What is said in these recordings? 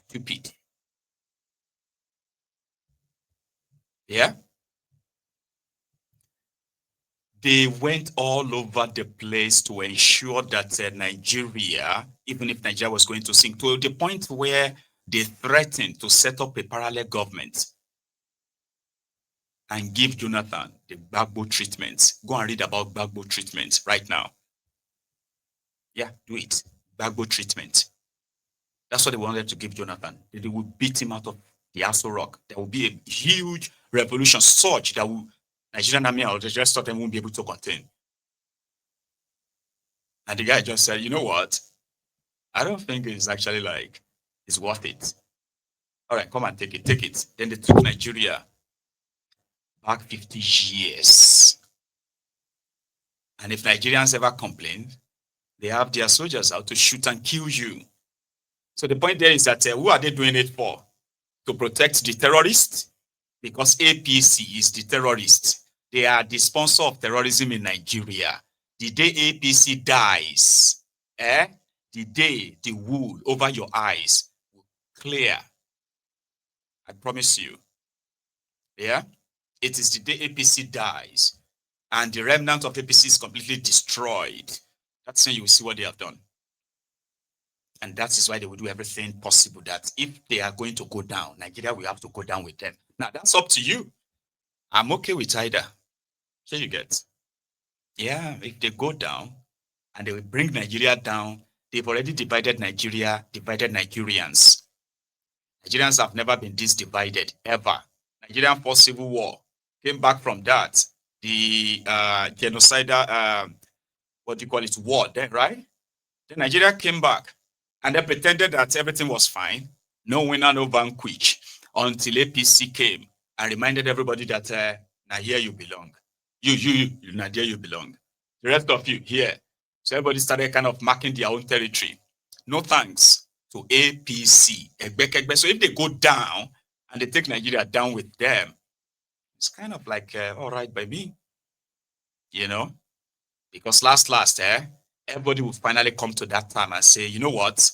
Stupid. Yeah. They went all over the place to ensure that Nigeria, even if Nigeria was going to sink, to the point where they threatened to set up a parallel government and give Jonathan the Gbagbo treatment. Go and read about Gbagbo treatment right now. Yeah, do it. Gbagbo treatment. That's what they wanted to give Jonathan. They would beat him out of the Aso Rock. There will be a huge revolution, such that Nigerian army or the rest of them won't be able to contain. And the guy just said, you know what? I don't think it's actually like, it's worth it. All right, come and take it, take it. Then they took Nigeria back 50 years. And if Nigerians ever complain, they have their soldiers out to shoot and kill you. So the point there is that who are they doing it for? To protect the terrorists? Because APC is the terrorist. They are the sponsor of terrorism in Nigeria. The day APC dies, the day the wool over your eyes will clear. I promise you. Yeah? It is the day APC dies and the remnant of APC is completely destroyed. That's when you will see what they have done. And that is why they will do everything possible that if they are going to go down, Nigeria will have to go down with them. Now, that's up to you. I'm okay with either. So you get. Yeah, if they go down and they will bring Nigeria down, they've already divided Nigeria, divided Nigerians. Nigerians have never been this divided, ever. Nigerian fought civil war, came back from that. The genocidal, what do you call it, war then, right? Then Nigeria came back and they pretended that everything was fine. No winner, no vanquish, until APC came and reminded everybody that now here you belong. You, now here you belong. The rest of you here. So everybody started kind of marking their own territory. No thanks to APC. So if they go down and they take Nigeria down with them, it's kind of like, all right by me, you know, because last, everybody will finally come to that time and say, you know what,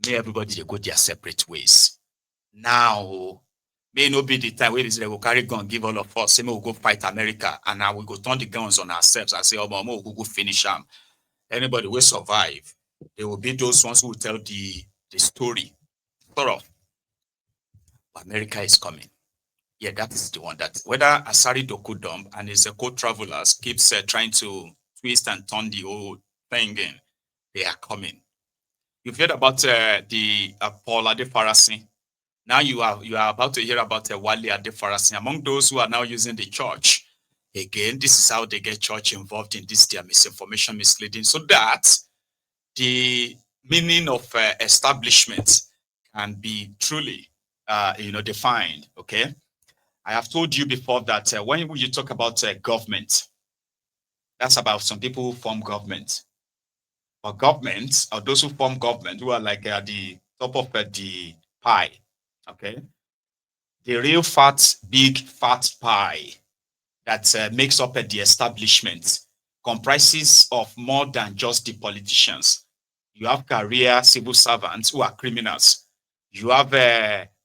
may everybody they go their separate ways. Now, may not be the time where they will carry gun, give all of us, say, we'll go fight America, and now we go turn the guns on ourselves and say, oh, we'll go finish them. Anybody will survive. They will be those ones who will tell the story. Sort of. America is coming. Yeah, that is the one that whether Asari Dokudom and his co-travelers keeps trying to twist and turn the whole thing in, they are coming. You've heard about the Paul Adefarasi. Now you are about to hear about Wale Adefarasi. Among those who are now using the church, again, this is how they get church involved in this, their misinformation, misleading, so that the meaning of establishment can be truly, defined. Okay. I have told you before that when you talk about government, that's about some people who form government. But governments, or those who form government, who are like at the top of the pie, okay? The real big fat pie that makes up the establishment comprises of more than just the politicians. You have career civil servants who are criminals. You have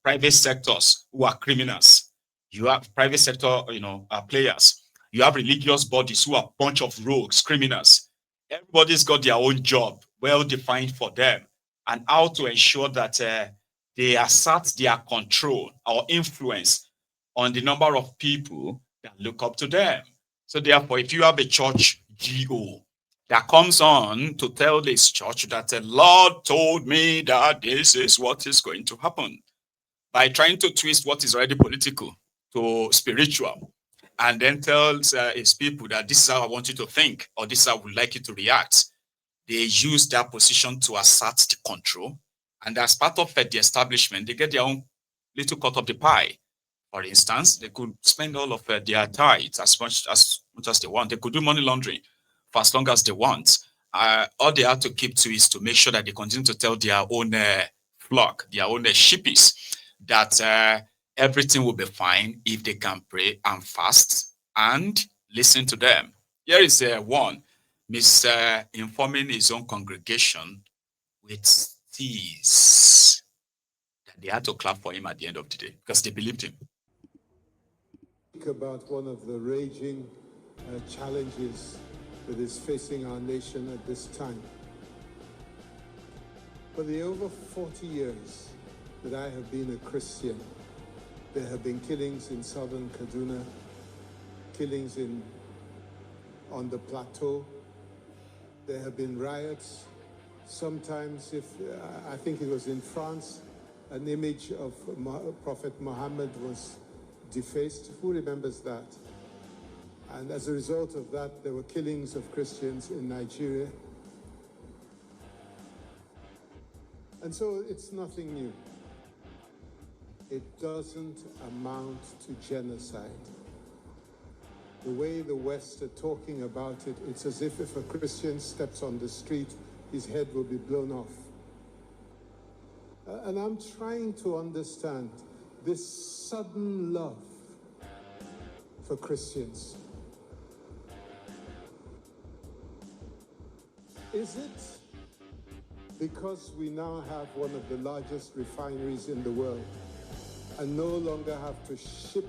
private sectors who are criminals. You have private sector, players. You have religious bodies who are a bunch of rogues, criminals. Everybody's got their own job, well defined for them, and how to ensure that they assert their control or influence on the number of people that look up to them. So therefore, if you have a church GO that comes on to tell this church that the Lord told me that this is what is going to happen, by trying to twist what is already political to spiritual, and then tells his people that this is how I want you to think, or this is how I would like you to react, they use that position to assert the control. And as part of the establishment, they get their own little cut of the pie. For instance, they could spend all of their tithes as much as they want. They could do money laundering for as long as they want. All they have to keep to is to make sure that they continue to tell their own flock, their own sheepies, that everything will be fine if they can pray and fast and listen to them. Here is one, informing his own congregation with tease that They had to clap for him at the end of the day because they believed him. About one of the raging challenges that is facing our nation at this time. For the over 40 years that I have been a Christian, there have been killings in southern Kaduna, killings on the plateau. There have been riots. Sometimes, I think it was in France, an image of Prophet Muhammad was defaced. Who remembers that? And as a result of that, there were killings of Christians in Nigeria. And so it's nothing new. It doesn't amount to genocide. The way the West are talking about it, it's as if a Christian steps on the street, his head will be blown off. And I'm trying to understand this sudden love for Christians. Is it because we now have one of the largest refineries in the world and no longer have to ship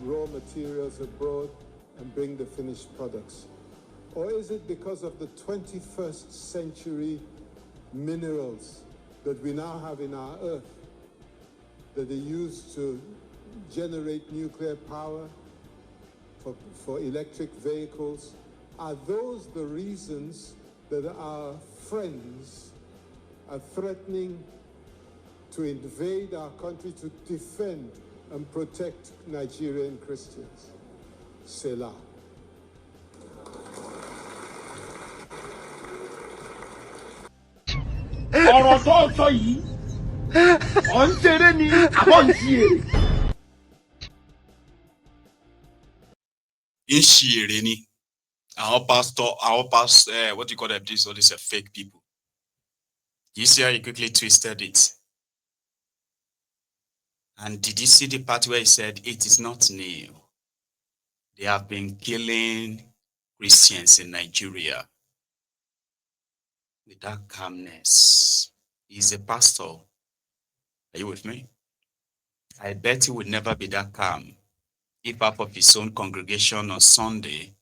raw materials abroad and bring the finished products? Or is it because of the 21st century minerals that we now have in our earth that are used to generate nuclear power for electric vehicles? Are those the reasons that our friends are threatening to invade our country to defend and protect Nigerian Christians? Selah. ọ̀rọ̀ tó sọ yìí ọ̀ ń ṣeré ni àbọ̀ ń ṣe èrè. In Shireni, our pastor, what do you call them? All these are fake people. You see how he quickly twisted it. And did you see the part where he said, it is not new? They have been killing Christians in Nigeria with that calmness. He's a pastor. Are you with me? I bet he would never be that calm if half of his own congregation on Sunday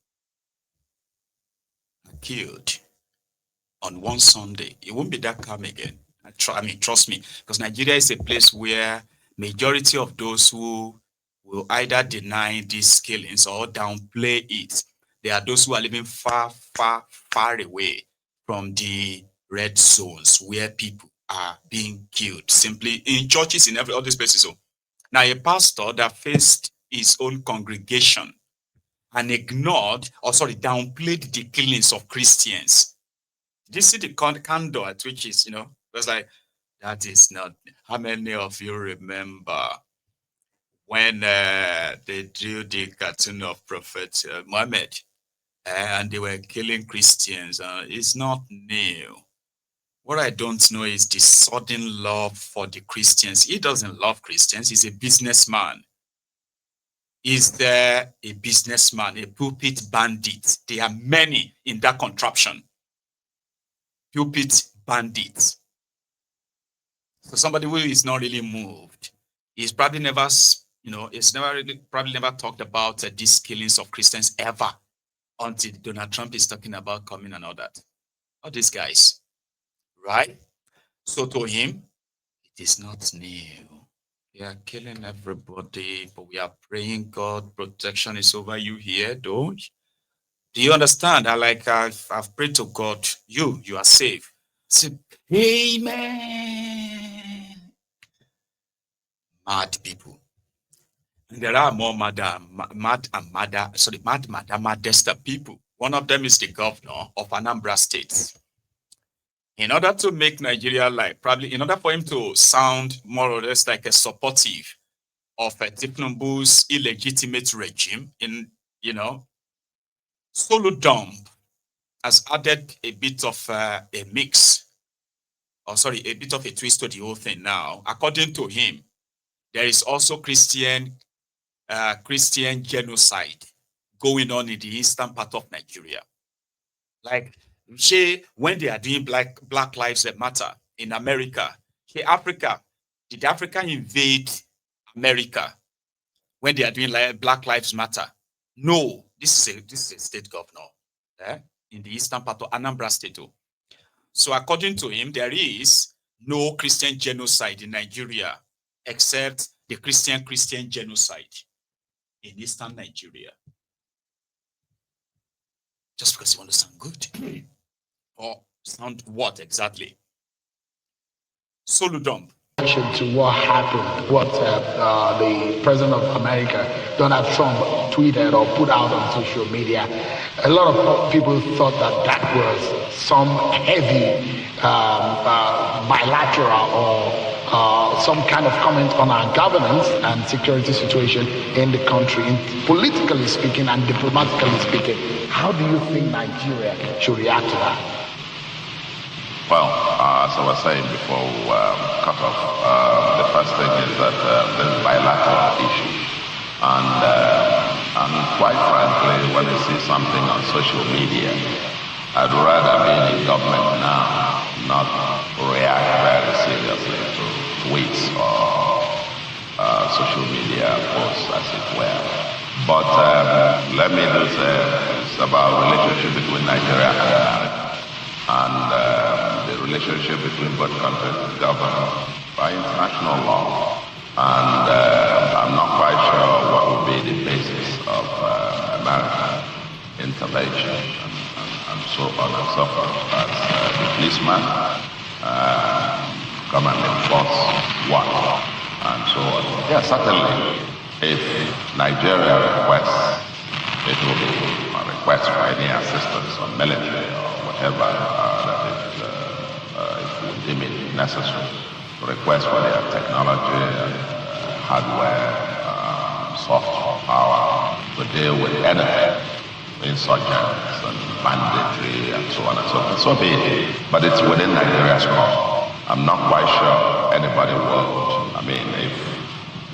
are killed on one Sunday. It won't be that calm again. Trust me, because Nigeria is a place where majority of those who will either deny these killings or downplay it, they are those who are living far, far, far away from the red zones where people are being killed, simply in churches, in all these places. So now a pastor that faced his own congregation and downplayed the killings of Christians. Did you see the candor at which is, it was like, that is not. How many of you remember when they drew the cartoon of Prophet Muhammad and they were killing Christians? It's not new. What I don't know is the sudden love for the Christians. He doesn't love Christians. He's a businessman. Is there a businessman, a pulpit bandit? There are many in that contraption. Pulpit bandits. So somebody who is not really moved. He's probably never, probably never talked about these killings of Christians ever until Donald Trump is talking about coming and all that. All these guys, right? So to him, it is not new. They are killing everybody, but we are praying God protection is over you here, don't you? Do you understand? I've prayed to God, you are safe. Say, amen. Mad people. And there are more maddest people. One of them is the governor of Anambra State. In order to make Nigeria probably in order for him to sound more or less like a supportive of Tinubu's illegitimate regime Solo Dump has added a bit of a bit of a twist to the whole thing now. According to him, there is also Christian genocide going on in the eastern part of Nigeria. Like, when they are doing Black Lives Matter in America, Africa, did Africa invade America when they are doing like Black Lives Matter? No, this is a state governor in the eastern part of Anambra State. So according to him, there is no Christian genocide in Nigeria except the Christian genocide in eastern Nigeria. Just because you want to sound good. Or sound what exactly? Soludom. To what happened, what the president of America, Donald Trump, tweeted or put out on social media. A lot of people thought that was some heavy bilateral or some kind of comment on our governance and security situation in the country, politically speaking and diplomatically speaking. How do you think Nigeria should react to that? Well, as I was saying before we cut off, the first thing is that there's bilateral issue. And quite frankly, when you see something on social media, I'd rather be in government now, not react very seriously to tweets or social media posts, as it were. But let me do say it's about relationship between Nigeria and America. And the relationship between both countries is governed by international law. And I'm not quite sure what would be the basis of American intervention and so on and so forth. As the policeman come and enforce what and so on. Yeah, certainly, if Nigeria requests, it will be a request for any assistance on military or whatever that it would deem it necessary to request for their technology and hardware, soft power to deal with anything, insurgents and banditry and so on and so forth. So be it. But it's within Nigeria's law. I'm not quite sure anybody would. I mean, if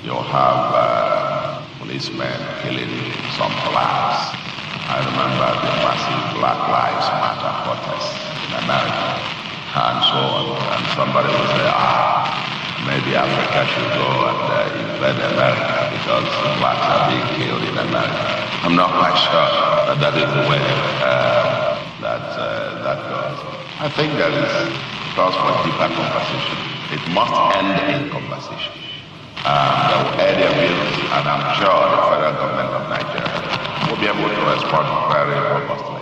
you have policemen killing some blacks. I remember the massive Black Lives Matter protests in America and so on. And somebody would say, maybe Africa should go and invade America because the blacks are being killed in America. I'm not quite sure that is the way that goes. I think there is cause for deeper conversation. It must end in conversation. They will air their views, and I'm sure the federal government of Nigeria will be able to respond very robustly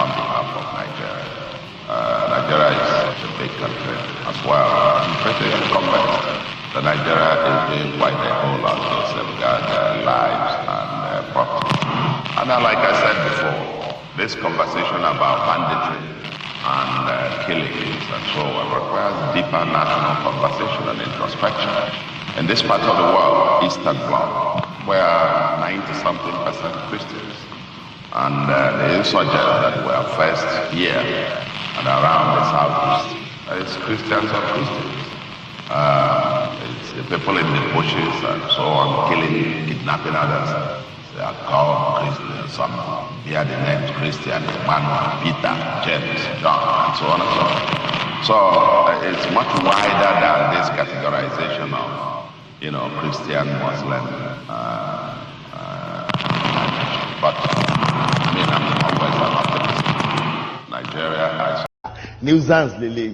on behalf of Nigeria. Nigeria is such a big country as well. I'm pretty convinced that Nigeria is doing quite a whole lot to safeguard their lives and property. And like I said before, this conversation about banditry and killings and so on requires deeper national conversation and introspection. In this part of the world, Eastern Bloc, where 90-something% Christians, and the insurgents that were first here and around the southeast, it's Christians and Christians. It's the people in the bushes and so on, killing, kidnapping others. They are called Christians. Some bear the names Christian, Emmanuel, Peter, James, John, and so on and so on. So it's much wider than this categorization of Christian, Muslim, but I mean, I'm always an optimist. Nigeria has nuisance, Lily.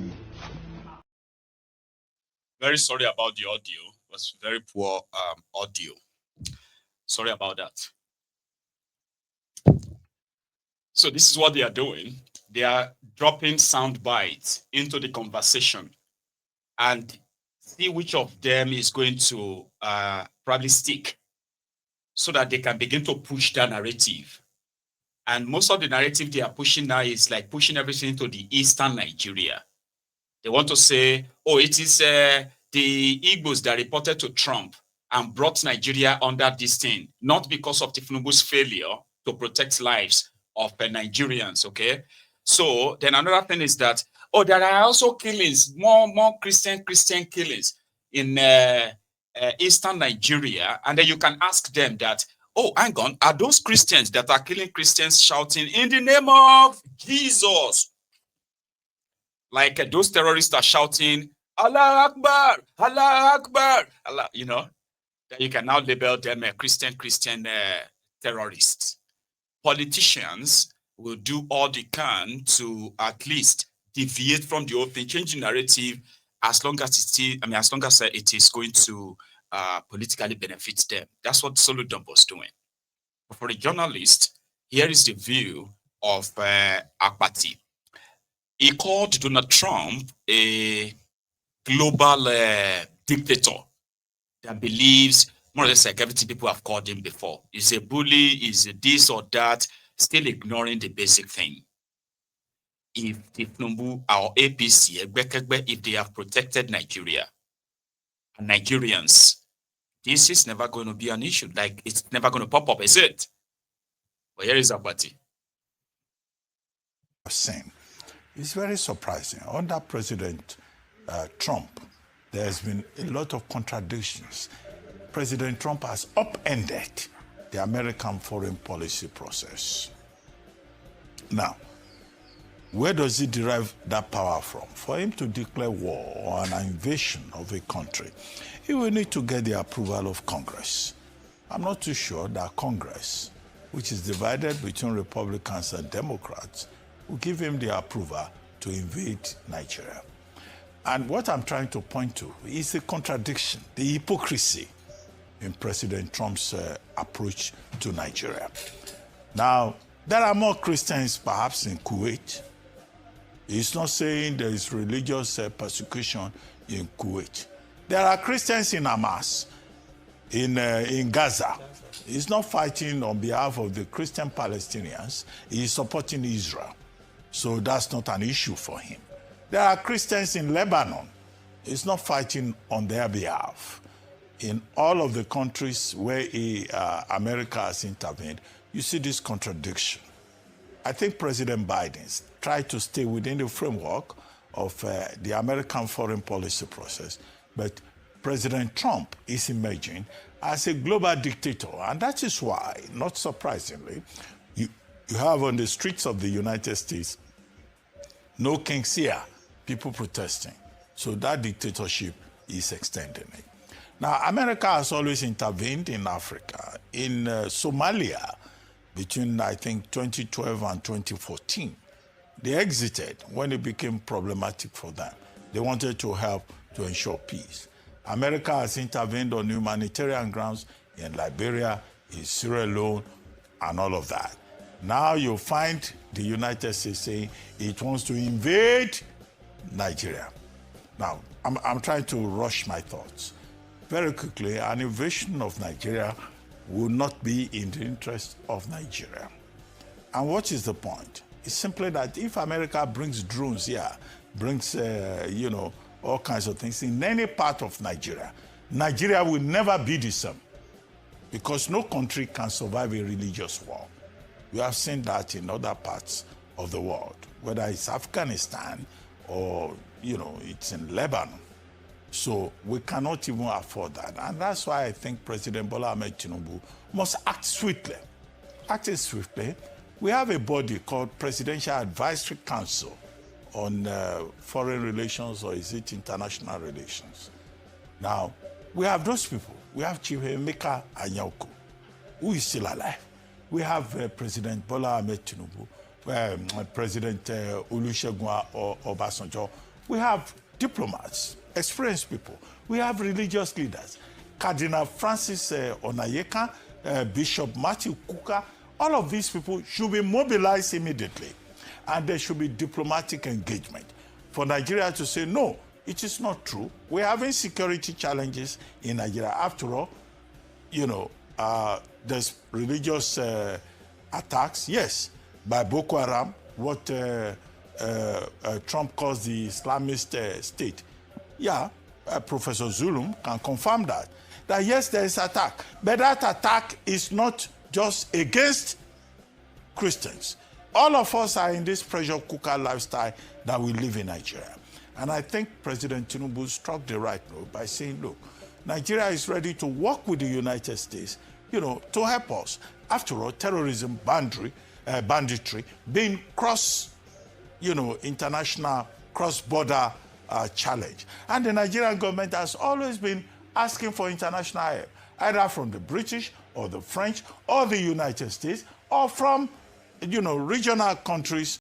Very sorry about the audio. It was very poor audio. Sorry about that. So this is what they are doing. They are dropping sound bites into the conversation and see which of them is going to probably stick so that they can begin to push that narrative. And most of the narrative they are pushing now is like pushing everything into the eastern Nigeria. They want to say, oh, it is the Igbos that reported to Trump and brought Nigeria under this thing, not because of Tinubu's failure to protect lives of Nigerians, okay? So then another thing is that, oh, there are also killings, more Christian killings in eastern Nigeria. And then you can ask them that, oh, hang on, are those Christians that are killing Christians shouting in the name of Jesus? Like those terrorists are shouting, Allah Akbar, Allah Akbar, Allah, then you can now label them a Christian terrorists. Politicians will do all they can to at least deviate from the old thing, change the narrative as long as it is going to politically benefit them. That's what Solodom was doing. But for a journalist, here is the view of Abati. He called Donald Trump a global dictator that believes more or less like everything people have called him before. He's a bully, he's a this or that, still ignoring the basic thing. If Tifnumbu or APC, if they have protected Nigeria and Nigerians, this is never going to be an issue. Like, it's never going to pop up, is it? But here is Abati. It's very surprising. Under President Trump, there's been a lot of contradictions. President Trump has upended the American foreign policy process. Now, where does he derive that power from? For him to declare war or an invasion of a country, he will need to get the approval of Congress. I'm not too sure that Congress, which is divided between Republicans and Democrats, will give him the approval to invade Nigeria. And what I'm trying to point to is the contradiction, the hypocrisy in President Trump's approach to Nigeria. Now, there are more Christians perhaps in Kuwait. He's not saying there is religious persecution in Kuwait. There are Christians in Hamas, in Gaza. He's not fighting on behalf of the Christian Palestinians. He's supporting Israel. So that's not an issue for him. There are Christians in Lebanon. He's not fighting on their behalf. In all of the countries where America has intervened, you see this contradiction. I think President Biden tried to stay within the framework of the American foreign policy process, but President Trump is emerging as a global dictator, and that is why, not surprisingly, you have on the streets of the United States, no kings here, people protesting. So that dictatorship is extending it. Now, America has always intervened in Africa. In Somalia, between, I think, 2012 and 2014, they exited when it became problematic for them. They wanted to help to ensure peace. America has intervened on humanitarian grounds in Liberia, in Sierra Leone, and all of that. Now you find the United States saying it wants to invade Nigeria. Now, I'm trying to rush my thoughts. Very quickly, an invasion of Nigeria will not be in the interest of Nigeria. And what is the point? It's simply that if America brings drones here, brings, all kinds of things in any part of Nigeria, Nigeria will never be the same, because no country can survive a religious war. We have seen that in other parts of the world, whether it's Afghanistan or, it's in Lebanon. So we cannot even afford that. And that's why I think President Bola Ahmed Tinubu must act swiftly. Acting swiftly, we have a body called Presidential Advisory Council on foreign relations, or is it international relations? Now, we have those people. We have Chief Emeka Anyauku, who is still alive. We have President Bola Ahmed Tinubu, President Olusegun Obasanjo. We have diplomats, experienced people. We have religious leaders. Cardinal Francis Onayeka, Bishop Matthew Kuka, all of these people should be mobilized immediately. And there should be diplomatic engagement for Nigeria to say, no, it is not true. We're having security challenges in Nigeria. After all, there's religious attacks, yes, by Boko Haram, what Trump calls the Islamist state. Yeah, Professor Zulum can confirm that yes, there is attack. But that attack is not just against Christians. All of us are in this pressure cooker lifestyle that we live in Nigeria. And I think President Tinubu struck the right note by saying, look, Nigeria is ready to work with the United States, to help us. After all, terrorism, banditry, being international, cross-border challenge. And the Nigerian government has always been asking for international help, either from the British or the French or the United States or from, regional countries